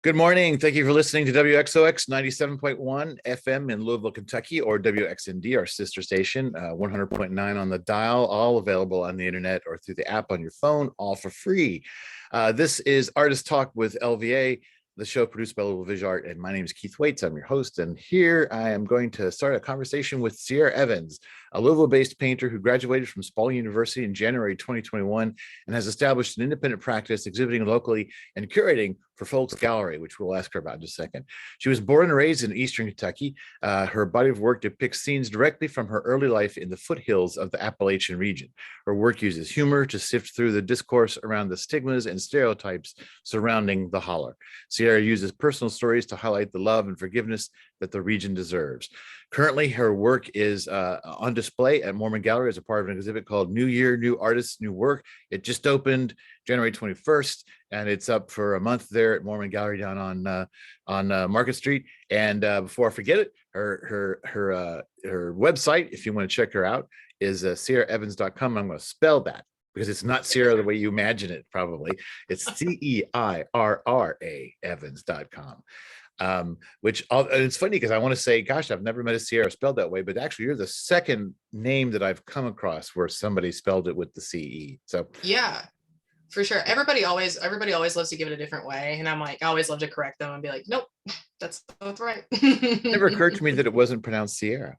Good morning. Thank you for listening to WXOX 97.1 FM in Louisville, Kentucky, or WXND, our sister station, 100.9 on the dial, all available on the internet or through the app on your phone, all for free. This is Artist Talk with LVA, the show produced by Louisville Visual Art, and my name is Keith Waits. I'm your host, and here I am going to start a conversation with Cierra Evans, a Louisville-based painter who graduated from Spalding University in January 2021 and has established an independent practice exhibiting locally and curating for Moremen Gallery, which we'll ask her about in just a second. She was born and raised in Eastern Kentucky. Her body of work depicts scenes directly from her early life in the foothills of the Appalachian region. Her work uses humor to sift through the discourse around the stigmas and stereotypes surrounding the holler. Cierra uses personal stories to highlight the love and forgiveness that the region deserves. Currently, her work is on display at Moremen Gallery as a part of an exhibit called New Year, New Artists, New Work. It just opened January 21st, and it's up for a month there at Moremen Gallery down on Market Street. And before I forget it, her website, if you want to check her out, is CierraEvans.com. I'm going to spell that because it's not Cierra the way you imagine it, probably. It's CEIRRA Evans.com. Which it's funny because I want to say, gosh, I've never met a Cierra spelled that way, but actually you're the second name that I've come across where somebody spelled it with the CE. So yeah, for sure. Everybody always loves to give it a different way. And I'm like, I always love to correct them and be like, nope, that's both right. It never occurred to me that it wasn't pronounced Cierra.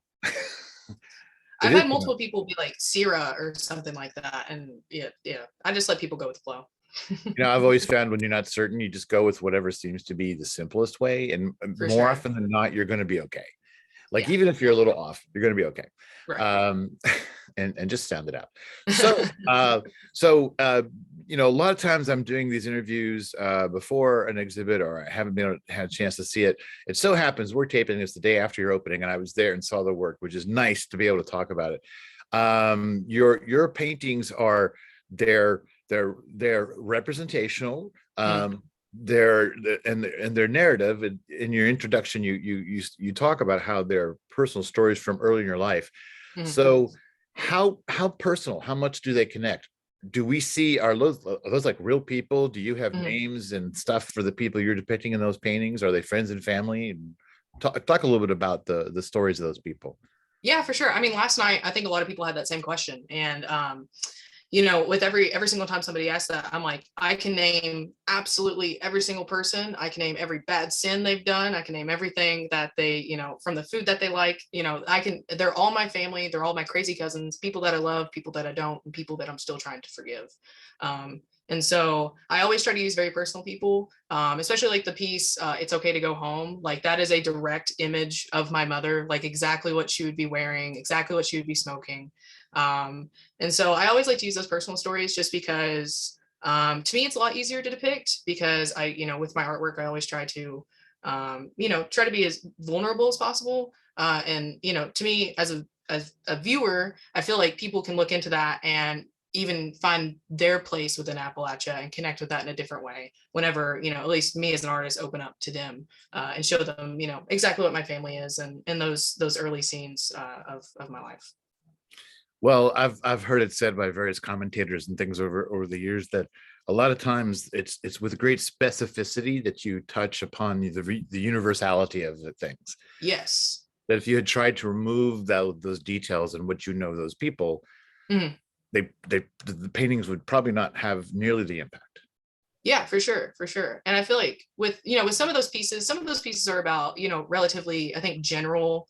I've had multiple people be like Cierra or something like that. And yeah, I just let people go with the flow. I've always found when you're not certain, you just go with whatever seems to be the simplest way. And more often than not, you're going to be okay. Like, even if you're a little off, you're going to be okay. Right. And just sound it out. So, a lot of times I'm doing these interviews before an exhibit, or I haven't had a chance to see it. It so happens we're taping this the day after your opening, and I was there and saw the work, which is nice to be able to talk about it. Your paintings are they're representational. They're narrative. In your introduction, you talk about how they're personal stories from early in your life. So how personal, how much do they connect? Do we see, are those like real people? Do you have names and stuff for the people you're depicting in those paintings? Are they friends and family? And talk a little bit about the stories of those people. Yeah, for sure. I mean, last night I think a lot of people had that same question, and with every single time somebody asks that, I'm like, I can name absolutely every single person. I can name every bad sin they've done. I can name everything that they, from the food that they like, they're all my family. They're all my crazy cousins, people that I love, people that I don't, and people that I'm still trying to forgive. And so I always try to use very personal people, especially like the piece, It's Okay to Go Home. Like, that is a direct image of my mother, like exactly what she would be wearing, exactly what she would be smoking. And so I always like to use those personal stories just because, to me, it's a lot easier to depict because with my artwork, I always try to, try to be as vulnerable as possible. And, to me, as a viewer, I feel like people can look into that and even find their place within Appalachia and connect with that in a different way whenever, at least me as an artist, open up to them and show them, exactly what my family is and those early scenes of my life. Well, I've heard it said by various commentators and things over the years that a lot of times it's with great specificity that you touch upon the universality of the things. Yes. That if you had tried to remove those details and what those people, the paintings would probably not have nearly the impact. Yeah, for sure. And I feel like with some of those pieces are about, relatively, I think, general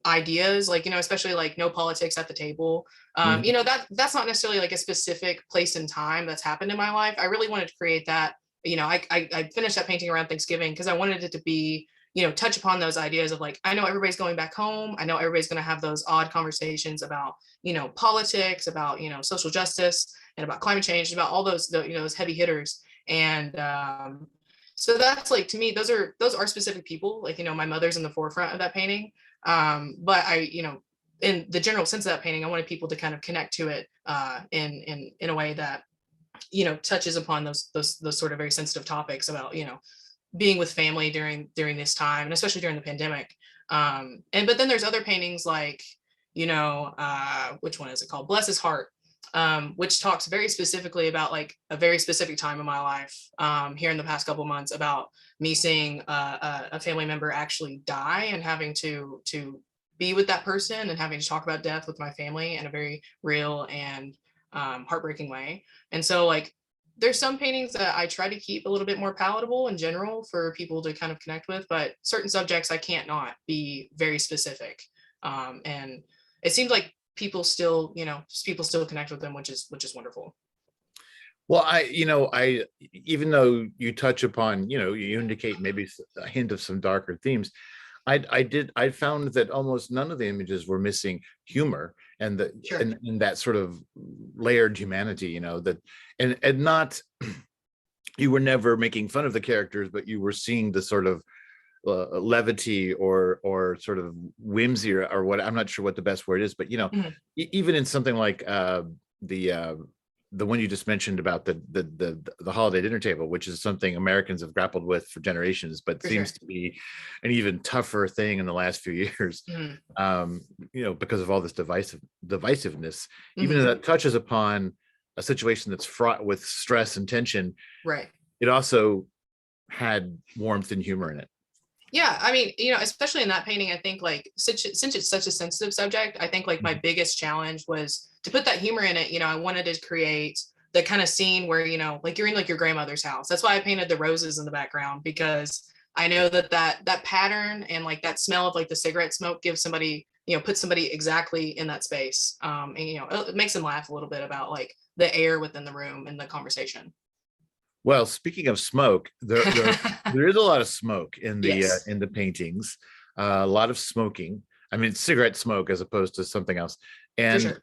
ideas, like, especially like no politics at the table. That's not necessarily like a specific place and time that's happened in my life. I really wanted to create that. I finished that painting around Thanksgiving because I wanted it to be, touch upon those ideas of like, I know everybody's going back home. I know everybody's going to have those odd conversations about, politics, about, social justice, and about climate change, about all those, those heavy hitters. And so that's like, to me, those are specific people. Like, my mother's in the forefront of that painting. But I, in the general sense of that painting, I wanted people to kind of connect to it in a way that, touches upon those sort of very sensitive topics about, being with family during this time, and especially during the pandemic. But then there's other paintings like, which one is it called? Bless His Heart. which talks very specifically about like a very specific time in my life here in the past couple months about me seeing a family member actually die and having to be with that person and having to talk about death with my family in a very real and heartbreaking way. And so like there's some paintings that I try to keep a little bit more palatable in general for people to kind of connect with, but certain subjects I can't not be very specific. And it seems like people still, people still connect with them, which is wonderful. Well, I even though you touch upon, you indicate maybe a hint of some darker themes. I found that almost none of the images were missing humor and Sure. and that sort of layered humanity, that and not you were never making fun of the characters, but you were seeing the sort of levity or sort of whimsy or what, I'm not sure what the best word is, but Mhm. even in something like the one you just mentioned about the holiday dinner table, which is something Americans have grappled with for generations, but For seems sure. to be an even tougher thing in the last few years, Mhm. because of all this divisiveness, even though Mhm. that touches upon a situation that's fraught with stress and tension. Right. It also had warmth and humor in it. Yeah, I mean, especially in that painting, I think like since it's such a sensitive subject, I think like my Mhm. biggest challenge was to put that humor in it. I wanted to create the kind of scene where, like you're in like your grandmother's house. That's why I painted the roses in the background, because I know that pattern and like that smell of like the cigarette smoke gives somebody, puts somebody exactly in that space. And it makes them laugh a little bit about like the air within the room and the conversation. Well, speaking of smoke, there is a lot of smoke Yes, in the paintings, a lot of smoking. I mean, cigarette smoke as opposed to something else. for And sure.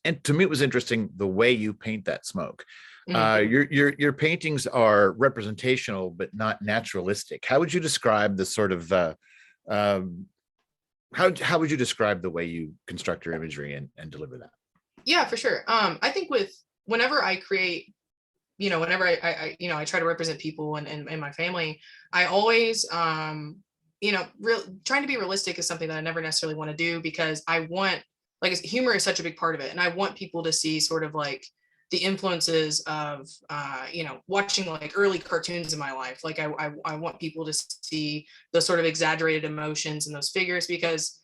and to me, it was interesting the way you paint that smoke. Mhm. Your paintings are representational, but not naturalistic. How would you describe the sort of um, how would you describe the way you construct your imagery and deliver that? Yeah, for sure. I think with whenever I create, whenever I try to represent people and my family, I always, trying to be realistic is something that I never necessarily want to do, because I want, like, humor is such a big part of it. And I want people to see sort of like the influences of, watching like early cartoons in my life. Like I want people to see those sort of exaggerated emotions and those figures, because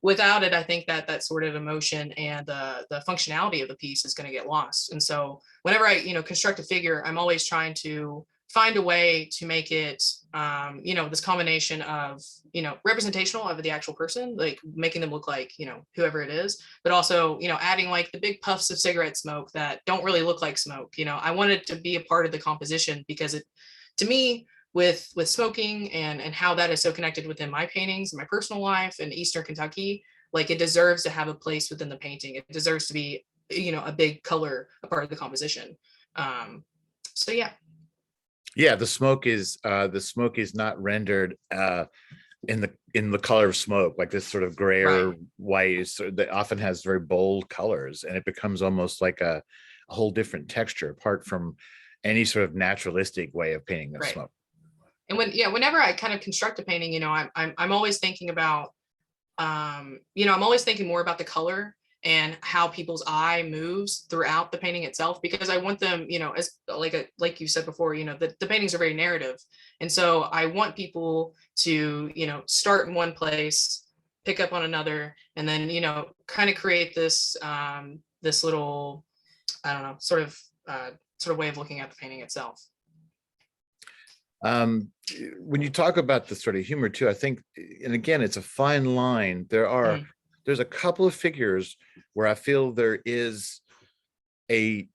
without it, I think that that sort of emotion and the functionality of the piece is going to get lost. And so whenever I, construct a figure, I'm always trying to find a way to make it, this combination of, representational of the actual person, like making them look like, whoever it is, but also, adding like the big puffs of cigarette smoke that don't really look like smoke. I wanted to be a part of the composition, because it, to me, with smoking and how that is so connected within my paintings and my personal life in Eastern Kentucky, like it deserves to have a place within the painting. It deserves to be, a big color, a part of the composition. So yeah. Yeah, the smoke is not rendered in the color of smoke, like this sort of Right. grayer white, so that often has very bold colors, and it becomes almost like a whole different texture apart from any sort of naturalistic way of painting the Right. smoke. And whenever I kind of construct a painting, I'm always thinking about, I'm always thinking more about the color and how people's eye moves throughout the painting itself, because I want them, as like you said before, the paintings are very narrative. And so I want people to, start in one place, pick up on another, and then, kind of create this, this little, I don't know, sort of way of looking at the painting itself. Um, when you talk about the sort of humor too, I think, and again, it's a fine line. Mhm. There's a couple of figures where I feel there is a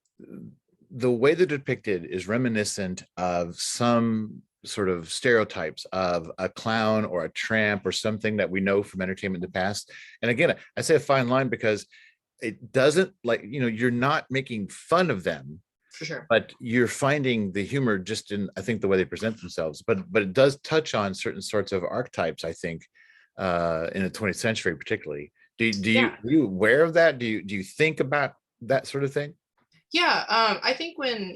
the way they're depicted is reminiscent of some sort of stereotypes of a clown or a tramp or something that we know from entertainment in the past. And again, I say a fine line because it doesn't, like, you're not making fun of them, For sure. but you're finding the humor just in, I think, the way they present themselves. But it does touch on certain sorts of archetypes, I think, in the 20th century particularly. Yeah. Are you aware of that? Do you think about that sort of thing? Yeah, I think when,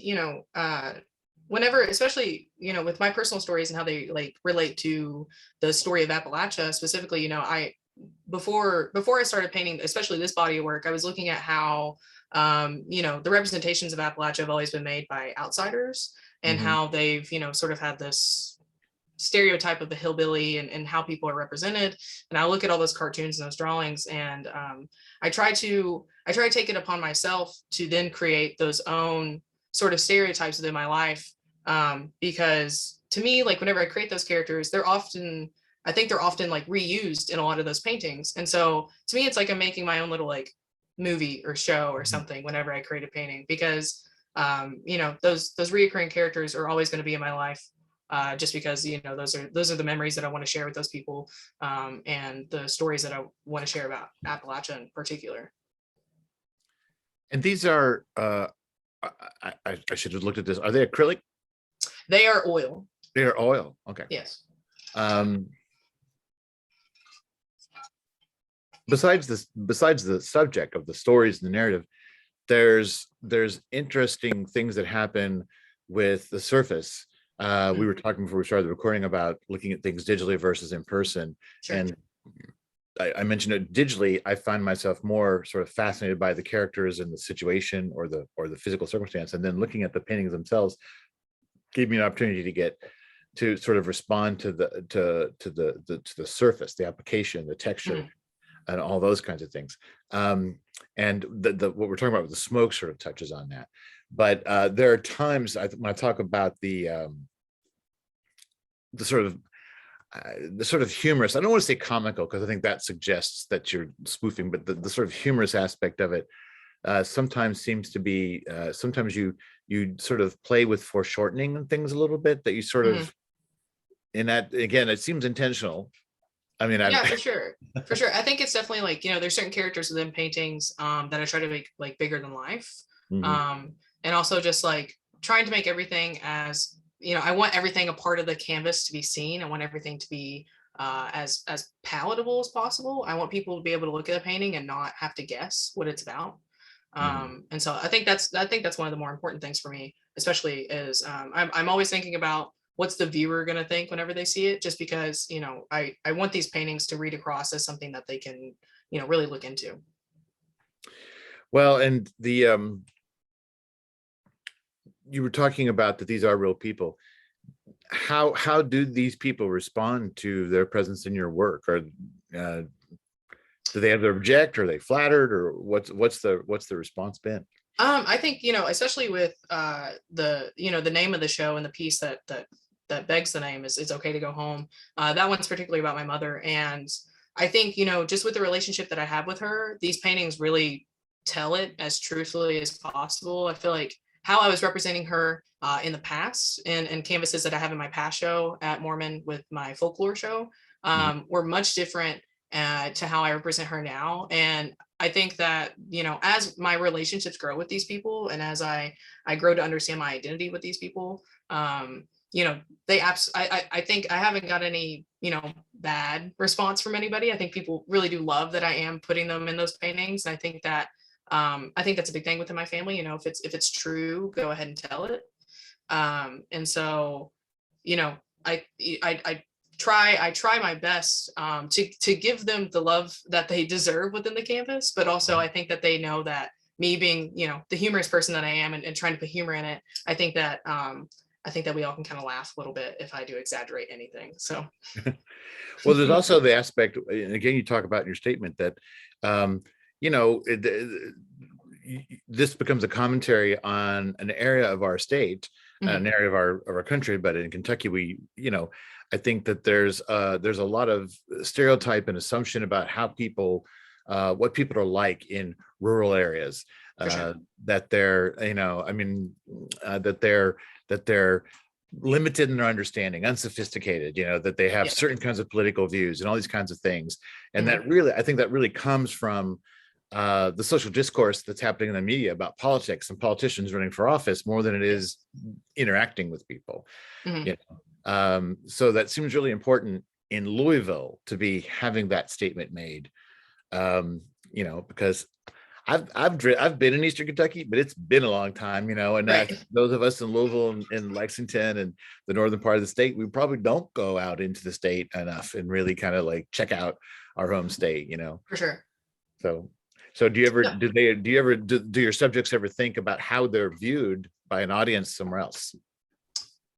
whenever, especially, with my personal stories and how they like relate to the story of Appalachia specifically, before I started painting, especially this body of work, I was looking at how the representations of Appalachia have always been made by outsiders, and Mhm. how they've, sort of had this stereotype of the hillbilly, and how people are represented. And I look at all those cartoons and those drawings, and I try to take it upon myself to then create those own sort of stereotypes within my life, because to me, like, whenever I create those characters, I think they're often like reused in a lot of those paintings. And so to me, it's like I'm making my own little like movie or show or Mhm. something whenever I create a painting, because those reoccurring characters are always going to be in my life, just because those are the memories that I want to share with those people, and the stories that I want to share about Appalachia in particular. And these are, I should have looked at this. Are they acrylic? They are oil. They're oil. Okay. Yes. Um, besides the subject of the stories and the narrative, there's interesting things that happen with the surface. We were talking before we started the recording about looking at things digitally versus in person. Sure. And I mentioned it digitally. I find myself more sort of fascinated by the characters and the situation, or the physical circumstance, and then looking at the paintings themselves gave me an opportunity to sort of respond to the surface, the application, the texture, and all those kinds of things. And what we're talking about with the smoke sort of touches on that. But there are times when I talk about the sort of humorous, I don't want to say comical, because I think that suggests that you're spoofing, but the sort of humorous aspect of it sometimes seems to be, sometimes you sort of play with foreshortening and things a little bit, that you sort of, in that, again, it seems intentional. I mean, Yeah, for sure. For sure. I think it's definitely like, there's certain characters within paintings that I try to make like bigger than life. Mhm. And also just like trying to make everything as, I want everything a part of the canvas to be seen. I want everything to be as palatable as possible. I want people to be able to look at a painting and not have to guess what it's about. Mhm. And so I think that's one of the more important things for me, especially is I'm always thinking about what's the viewer going to think whenever they see it, just because I want these paintings to read across as something that they can really look into. Well, and you were talking about that these are real people. How do these people respond to their presence in your work? Or do they have to object? Are they flattered? Or what's the response been? I think, especially with the name of the show and the piece that begs the name is "It's Okay to Go Home." That one's particularly about my mother, and I think, just with the relationship that I have with her, these paintings really tell it as truthfully as possible. I feel like how I was representing her in the past, and canvases that I have in my past show at Moremen with my folklore show, Mhm. were much different to how I represent her now. And I think that, as my relationships grow with these people, and as I grow to understand my identity with these people, I think I haven't got any, bad response from anybody. I think people really do love that I am putting them in those paintings. And I think that's a big thing within my family. If it's true, go ahead and tell it. And so, you know, I try my best to give them the love that they deserve within the canvas, but also I think that they know that me being, the humorous person that I am, and trying to put humor in it, I think that we all can kind of laugh a little bit if I do exaggerate anything. So Well, there's also the aspect, and again, you talk about in your statement that, you know, this becomes a commentary on an area of our state, an area of our country. But in Kentucky, I think that there's a lot of stereotype and assumption about how people, what people are like in rural areas. for sure. That they're, I mean, that they're limited in their understanding, unsophisticated, that they have Yeah. certain kinds of political views and all these kinds of things. And Mhm. that really, I think that really comes from the social discourse that's happening in the media about politics and politicians running for office more than it is Yes. interacting with people. Mhm. You so that seems really important in Louisville to be having that statement made. Because I've been in Eastern Kentucky, but it's been a long time, and Right. those of us in Louisville and Lexington and the northern part of the state, we probably don't go out into the state enough and really kind of like check out our home state. For sure. So do you ever No, do your subjects ever think about how they're viewed by an audience somewhere else?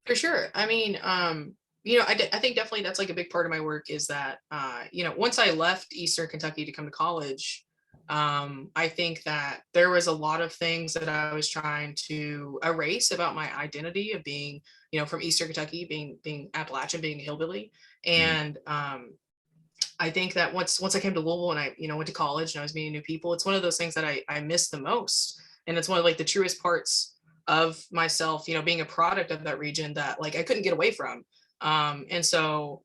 for sure. I mean, I think definitely that's like a big part of my work is that, once I left Eastern Kentucky to come to college, I think that there was a lot of things that I was trying to erase about my identity of being, from Eastern Kentucky, being Appalachian, being a hillbilly. Mhm. And I think that once I came to Louisville and I, went to college and I was meeting new people, it's one of those things that I miss the most. And it's one of like the truest parts of myself, being a product of that region that like I couldn't get away from. And so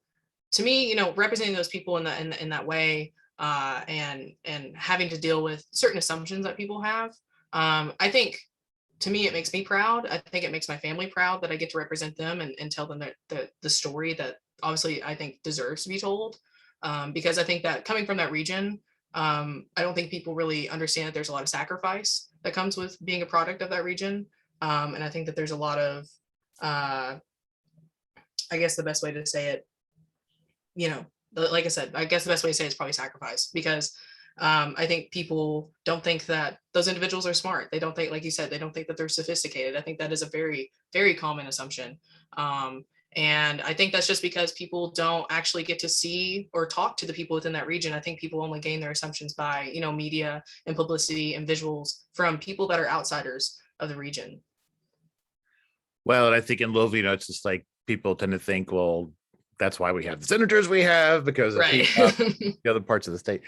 to me, representing those people in that way, and having to deal with certain assumptions that people have, I think to me it makes me proud. I think it makes my family proud that I get to represent them and tell them that the story that obviously I think deserves to be told. Because I think that coming from that region, I don't think people really understand that there's a lot of sacrifice that comes with being a product of that region. And I think that there's a lot of, I guess the best way to say it, like I said, I guess the best way to say it is probably sacrifice, because I think people don't think that those individuals are smart. They don't think, like you said, they don't think that they're sophisticated. I think that is a very, very common assumption. And I think that's just because people don't actually get to see or talk to the people within that region. I think people only gain their assumptions by, media and publicity and visuals from people that are outsiders of the region. Well, and I think in Louisville, it's just like people tend to think, well, that's why we have the senators we have, because of Right. the other parts of the state.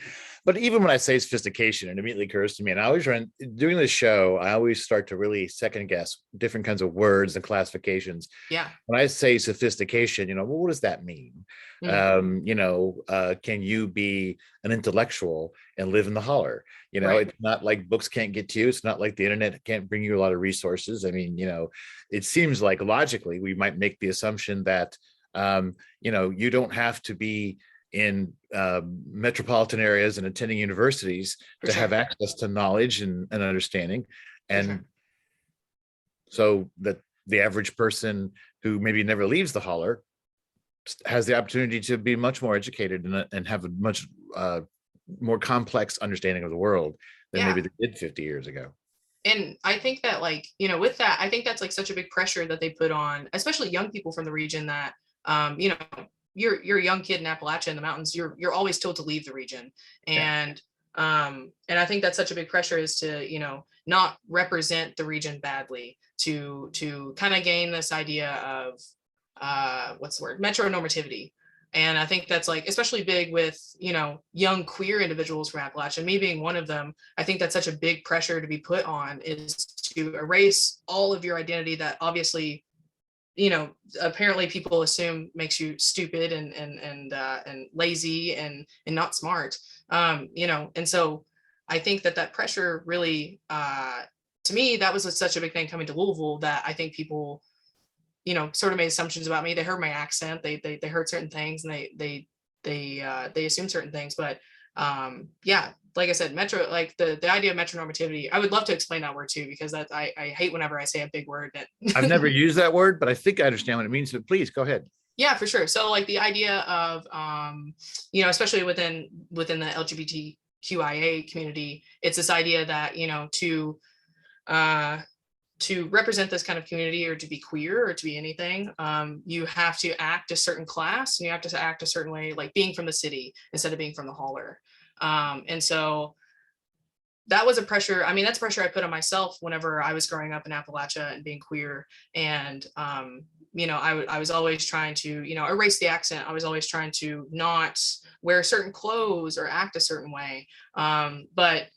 But even when I say sophistication, it immediately occurs to me, and I always doing this show, I always start to really second guess different kinds of words and classifications. Yeah. When I say sophistication, well, what does that mean? Mm. Can you be an intellectual and live in the holler? Right. It's not like books can't get to you. It's not like the internet can't bring you a lot of resources. I mean, it seems like logically we might make the assumption that you don't have to be in metropolitan areas and attending universities For to sure. have access to knowledge and understanding. For And sure. so that the average person who maybe never leaves the holler has the opportunity to be much more educated and have a much more complex understanding of the world than Yeah. maybe they did 50 years ago. And I think that like, with that, I think that's like such a big pressure that they put on, especially young people from the region that, you're a young kid in Appalachia in the mountains, you're always told to leave the region. Yeah. And I think that's such a big pressure is to, not represent the region badly, to kind of gain this idea of what's the word, metronormativity. And I think that's like especially big with, young queer individuals from Appalachia, me being one of them. I think that's such a big pressure to be put on, is to erase all of your identity that obviously, apparently people assume makes you stupid and lazy and not smart. And so I think that pressure really, to me, that was such a big thing coming to Louisville, that I think people, sort of made assumptions about me. They heard my accent, they heard certain things, and they assumed certain things. But yeah, like I said, like the idea of metronormativity, I would love to explain that word too, because that I hate whenever I say a big word that I've never used that word, but I think I understand what it means. But please go ahead. yeah, for sure. So like the idea of, especially within the LGBTQIA community, it's this idea that, to represent this kind of community, or to be queer, or to be anything, you have to act a certain class, and you have to act a certain way, like being from the city instead of being from the holler. And so that was a pressure. I mean, that's pressure I put on myself whenever I was growing up in Appalachia and being queer. And, I was always trying to, erase the accent. I was always trying to not wear certain clothes or act a certain way. But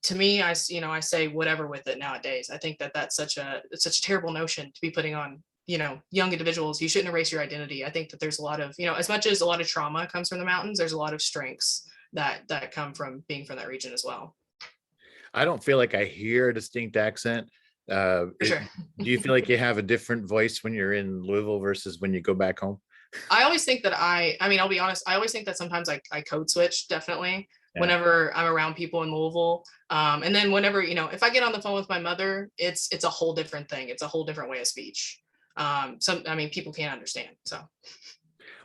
to me, I say whatever with it nowadays. I think that it's such a terrible notion to be putting on, young individuals. You shouldn't erase your identity. I think that there's a lot of, as much as a lot of trauma comes from the mountains, there's a lot of strengths that come from being from that region as well. I don't feel like I hear a distinct accent. For sure. Do you feel like you have a different voice when you're in Louisville versus when you go back home? I always think that I mean, I'll be honest, I always think that sometimes I code switch, definitely. whenever I'm around people in Louisville. And then whenever, if I get on the phone with my mother, it's a whole different thing. It's a whole different way of speech. People can't understand. So.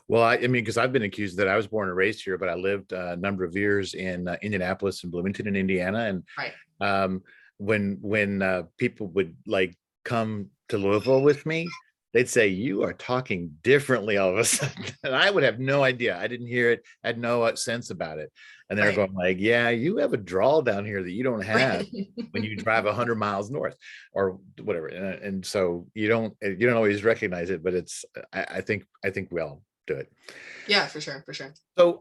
Well, I mean, because I've been accused that I was born and raised here, but I lived a number of years in Indianapolis and Bloomington in Indiana. And right. When people would like come to Louisville with me, they'd say, "You are talking differently all of a sudden." And I would have no idea. I didn't hear it, had no sense about it. And they're going like, "Yeah, you have a drawl down here that you don't have when you drive 100 miles north or whatever." And so you don't always recognize it, but it's, I think we all do it. Yeah, for sure. So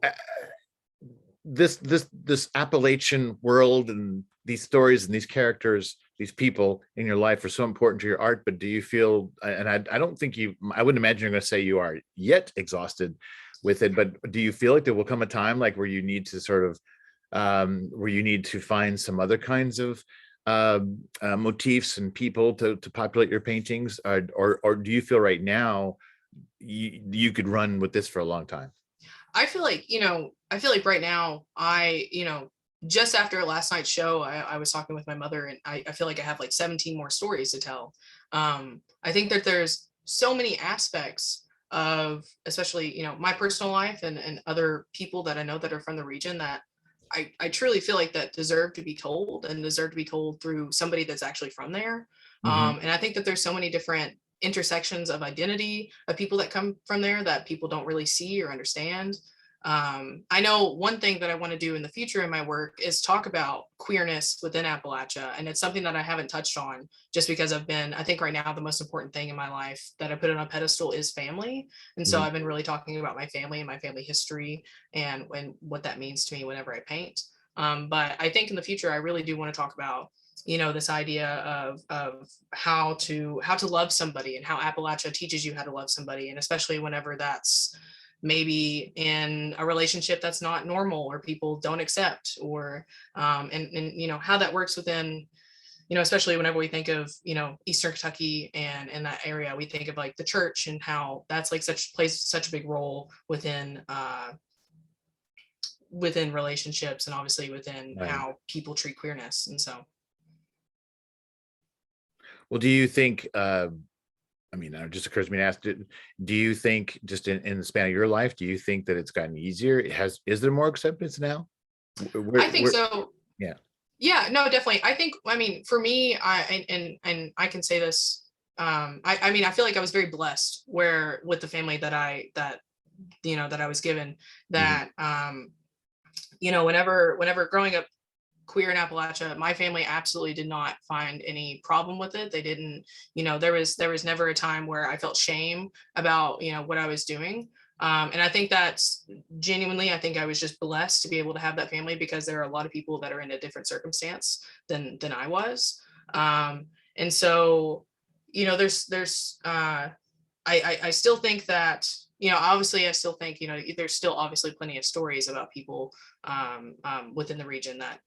this Appalachian world and these stories and these characters, these people in your life are so important to your art, but do you feel, and I don't think I wouldn't imagine you're going to say you are yet exhausted with it, but do you feel like there will come a time like where you need to sort of, where you need to find some other kinds of motifs and people to populate your paintings, or do you feel right now you could run with this for a long time? I feel like right now, just after last night's show, I was talking with my mother, and I feel like I have like 17 more stories to tell. I think that there's so many aspects of, especially, my personal life and other people that I know that are from the region that I truly feel like that deserve to be told, and deserve to be told through somebody that's actually from there. And I think that there's so many different intersections of identity of people that come from there that people don't really see or understand. I know one thing that I want to do in the future in my work is talk about queerness within Appalachia. And it's something that I haven't touched on just because I think right now the most important thing in my life that I put on a pedestal is family. And so I've been really talking about my family and my family history and what that means to me whenever I paint. But I think in the future, I really do want to talk about this idea of how to love somebody, and how Appalachia teaches you how to love somebody. And especially whenever that's maybe in a relationship that's not normal, or people don't accept, or and how that works within, especially whenever we think of, Eastern Kentucky and in that area, we think of like the church and how that's like plays such a big role within relationships, and obviously within how people treat queerness. And so. Well, do you think, it just occurs to me to ask, do you think just in the span of your life, do you think that it's gotten easier? Is there more acceptance now? I think so. Yeah. Yeah, no, definitely. I think, for me, and I can say this, I feel like I was very blessed with the family that I was given, that, whenever growing up queer in Appalachia, my family absolutely did not find any problem with it. They didn't, there was never a time where I felt shame about, what I was doing. And I think that's genuinely, I think I was just blessed to be able to have that family, because there are a lot of people that are in a different circumstance than I was. And so, I still think that, obviously I still think, there's still obviously plenty of stories about people within the region that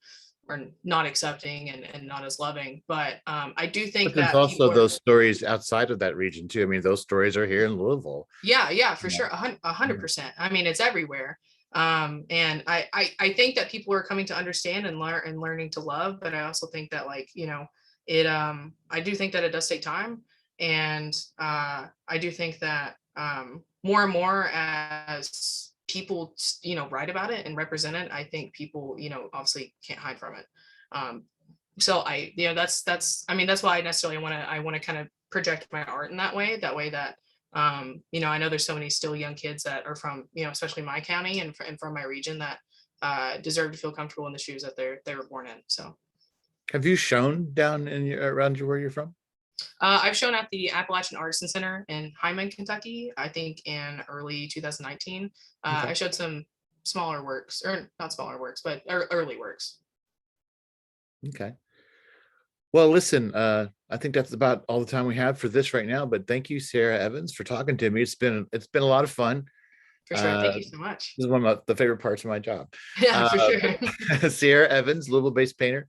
are not accepting and not as loving. But I do think there's that also those stories outside of that region too. I mean, those stories are here in Louisville. Yeah, for sure. 100%. I mean, it's everywhere. And I think that people are coming to understand and learning to love. But I also think that, like, I do think that it does take time. And I do think that more and more as people, write about it and represent it, I think people, obviously can't hide from it. So that's why I necessarily want to kind of project my art in that way that, I know there's so many still young kids that are from, especially my county and from my region that deserve to feel comfortable in the shoes that they were born in. So. Have you shown down around where you're from? I've shown at the Appalachian Artisan Center in Hyman, Kentucky, I think in early 2019. Okay. I showed some smaller works, or not smaller works, but early works. Okay. Well, listen, I think that's about all the time we have for this right now, but thank you, Cierra Evans, for talking to me. It's been a lot of fun. For sure. Thank you so much. This is one of the favorite parts of my job. Yeah, for sure. Cierra Evans, Louisville-based painter,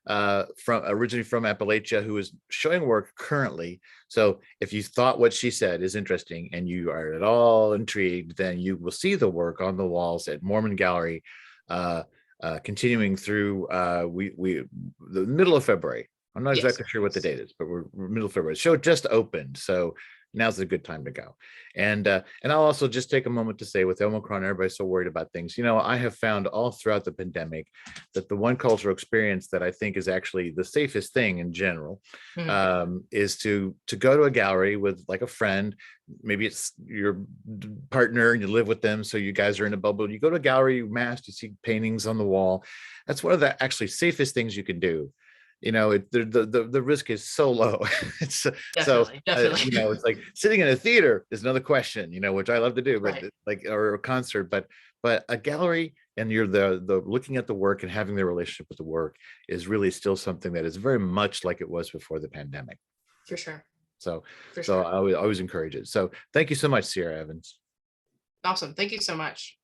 originally from Appalachia, who is showing work currently. So if you thought what she said is interesting and you are at all intrigued, then you will see the work on the walls at Moremen Gallery continuing through the middle of February. I'm not Yes. exactly sure what the date is, but we're middle of February. The show just opened, so now's a good time to go. And I'll also just take a moment to say, with Omicron, everybody's so worried about things. I have found all throughout the pandemic that the one cultural experience that I think is actually the safest thing in general is to go to a gallery with like a friend. Maybe it's your partner and you live with them, so you guys are in a bubble. You go to a gallery, you masked, you see paintings on the wall. That's one of the actually safest things you can do. The risk is so low. It's Definitely. it's like sitting in a theater is another question, which I love to do, but Right. like, or a concert, but a gallery, and you're the looking at the work and having the relationship with the work is really still something that is very much like it was before the pandemic. For sure. So For sure. I always encourage it. So thank you so much, Cierra Evans. Awesome. Thank you so much.